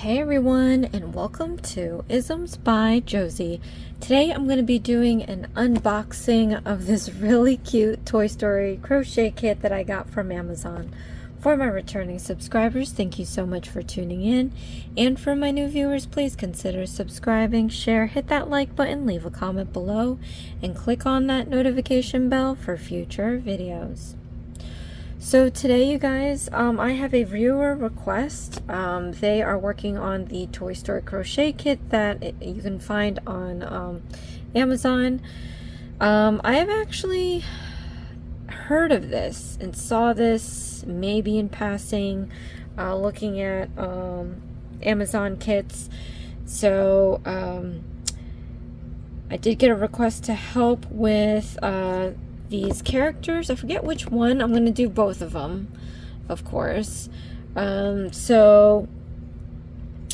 Hey everyone, and welcome to Isms by Josie. Today I'm going to be doing an unboxing of this really cute Toy Story crochet kit that I got from Amazon. For my returning subscribers, thank you so much for tuning in. And for my new viewers, please consider subscribing, share, hit that like button, leave a comment below, and click on that notification bell for future videos. So today, you guys, I have a viewer request. They are working on the Toy Story crochet kit that you can find on Amazon. I have actually heard of this and saw this maybe in passing, looking at Amazon kits. So I did get a request to help with these characters. I forget which one. I'm going to do both of them, of course. So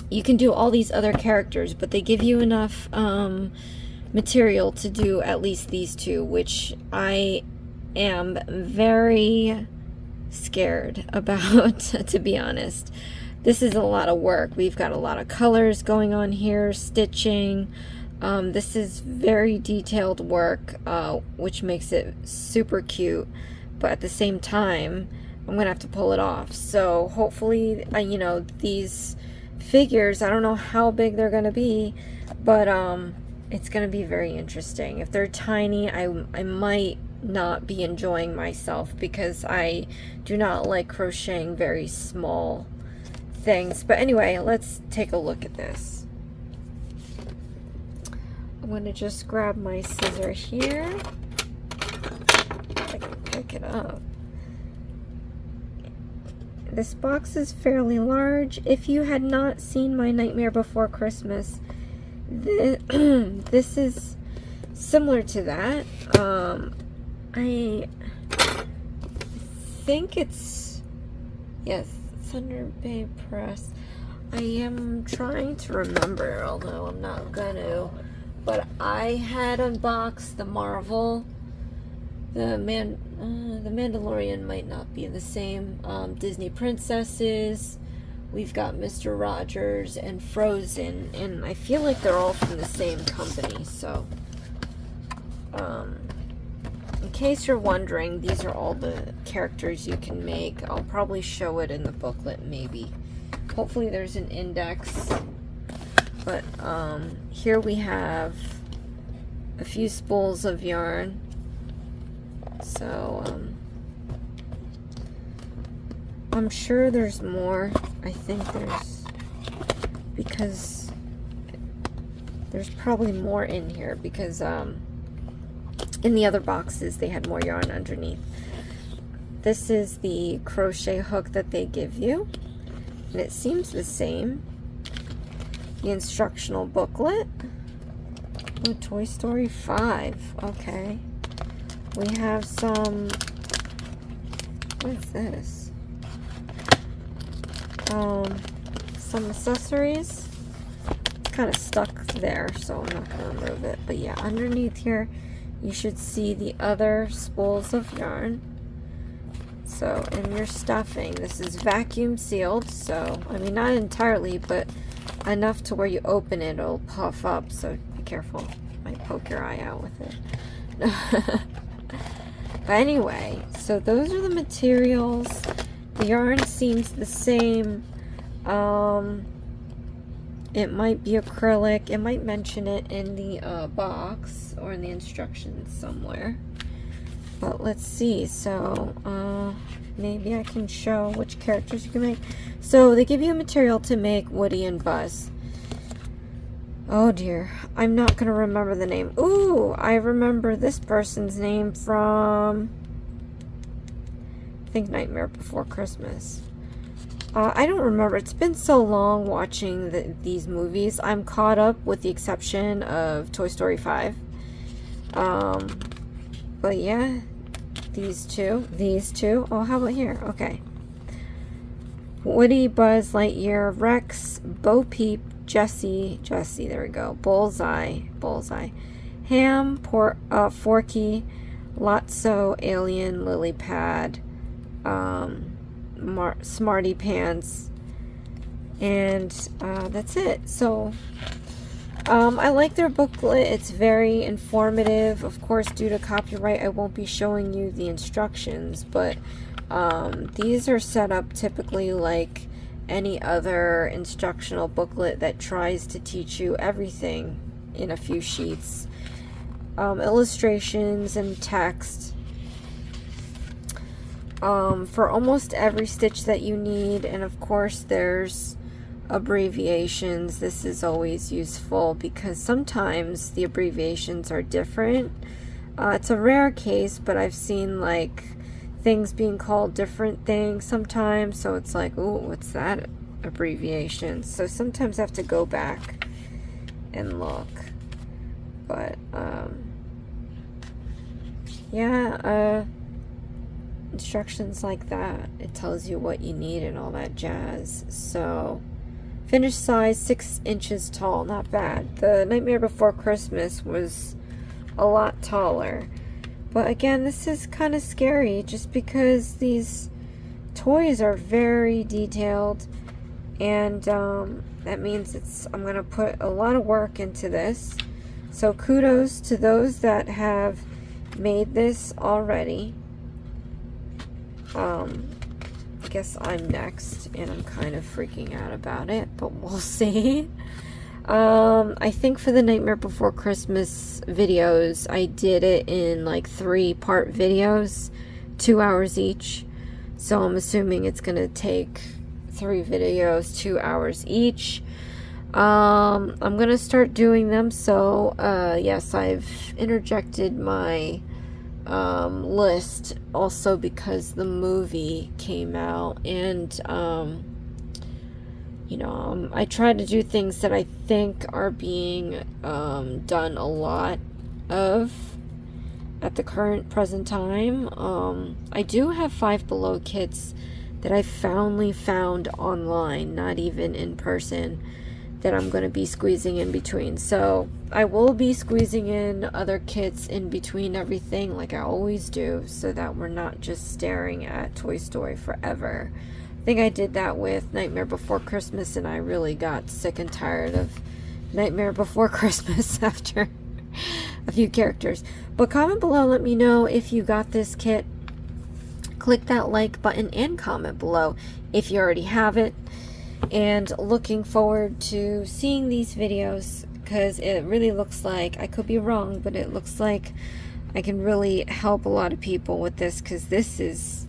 you can do all these other characters, but they give you enough material to do at least these two, which I am very scared about, to be honest. This is a lot of work. We've got a lot of colors going on here, stitching. This is very detailed work, which makes it super cute, but at the same time, I'm gonna have to pull it off. So hopefully, you know, these figures, I don't know how big they're gonna be, but it's gonna be very interesting. If they're tiny, I might not be enjoying myself because I do not like crocheting very small things. But anyway, let's take a look at this. I'm going to just grab my scissor here. I can pick it up. This box is fairly large. If you had not seen my Nightmare Before Christmas, this is similar to that. I think it's, yes, Thunder Bay Press. I am trying to remember, although I'm not gonna. But I had unboxed the Marvel, the Mandalorian might not be the same, Disney princesses. We've got Mr. Rogers and Frozen, and I feel like they're all from the same company. So, in case you're wondering, these are all the characters you can make. I'll probably show it in the booklet, maybe. Hopefully there's an index. But here we have a few spools of yarn. So I'm sure there's more. I think because there's probably more in here because in the other boxes they had more yarn underneath. This is the crochet hook that they give you, and it seems the same. The instructional booklet. Oh, Toy Story 5. Okay. We have some. What is this? Some accessories. It's kind of stuck there, so I'm not going to remove it. But yeah, underneath here, you should see the other spools of yarn. So, and your stuffing. This is vacuum sealed, so, I mean, not entirely, but enough to where you open it, it'll puff up, so be careful. Might poke your eye out with it. But anyway, so those are the materials. The yarn seems the same. It might be acrylic. It might mention it in the box or in the instructions somewhere. But let's see. So maybe I can show which characters you can make. So they give you a material to make Woody and Buzz. Oh dear, I'm not gonna remember the name. Ooh, I remember this person's name from, I think, Nightmare Before Christmas. I don't remember. It's been so long watching these movies. I'm caught up with the exception of Toy Story 5. But yeah, these two. Oh, how about here? Okay. Woody, Buzz Lightyear, Rex, Bo Peep, Jessie, there we go. Bullseye, Ham, Forky, Lotso, Alien, Lily Pad, Smarty Pants, And that's it. So I like their booklet. It's very informative. Of course, due to copyright, I won't be showing you the instructions, but these are set up typically like any other instructional booklet that tries to teach you everything in a few sheets. Illustrations and text for almost every stitch that you need, and of course there's abbreviations. This is always useful because sometimes the abbreviations are different. It's a rare case, but I've seen like things being called different things sometimes, so it's like, oh, what's that abbreviation? So sometimes I have to go back and look. But yeah, instructions like that, it tells you what you need and all that jazz. So finished size 6 inches tall, not bad. The Nightmare Before Christmas was a lot taller, but again, this is kind of scary just because these toys are very detailed, and that means I'm gonna put a lot of work into this. So kudos to those that have made this already. I guess I'm next, and I'm kind of freaking out about it, but we'll see. I think for the Nightmare Before Christmas videos, I did it in like 3-part videos, 2 hours each. So I'm assuming it's gonna take 3 videos, 2 hours each. I'm gonna start doing them. So yes, I've interjected my list also because the movie came out, and you know, I try to do things that I think are being done a lot of at the present time. I do have Five Below kits that I found online, not even in person, that I'm going to be squeezing in between. So I will be squeezing in other kits in between everything like I always do, so that we're not just staring at Toy Story forever. I think I did that with Nightmare Before Christmas, and I really got sick and tired of Nightmare Before Christmas after a few characters. But comment below, let me know if you got this kit. Click that like button and comment below if you already have it. And looking forward to seeing these videos, because it really looks like, I could be wrong, but it looks like I can really help a lot of people with this, because this is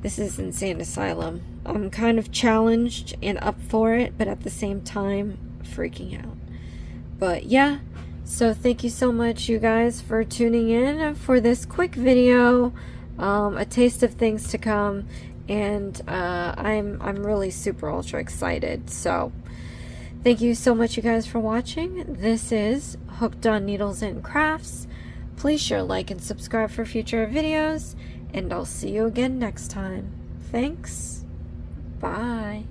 insane asylum. I'm kind of challenged and up for it, but at the same time freaking out. But yeah, so thank you so much, you guys, for tuning in for this quick video, a taste of things to come. And I'm really super ultra excited. So thank you so much, you guys, for watching. This is Hooked on Needles and Crafts. Please share, like, and subscribe for future videos, and I'll see you again next time. Thanks. Bye.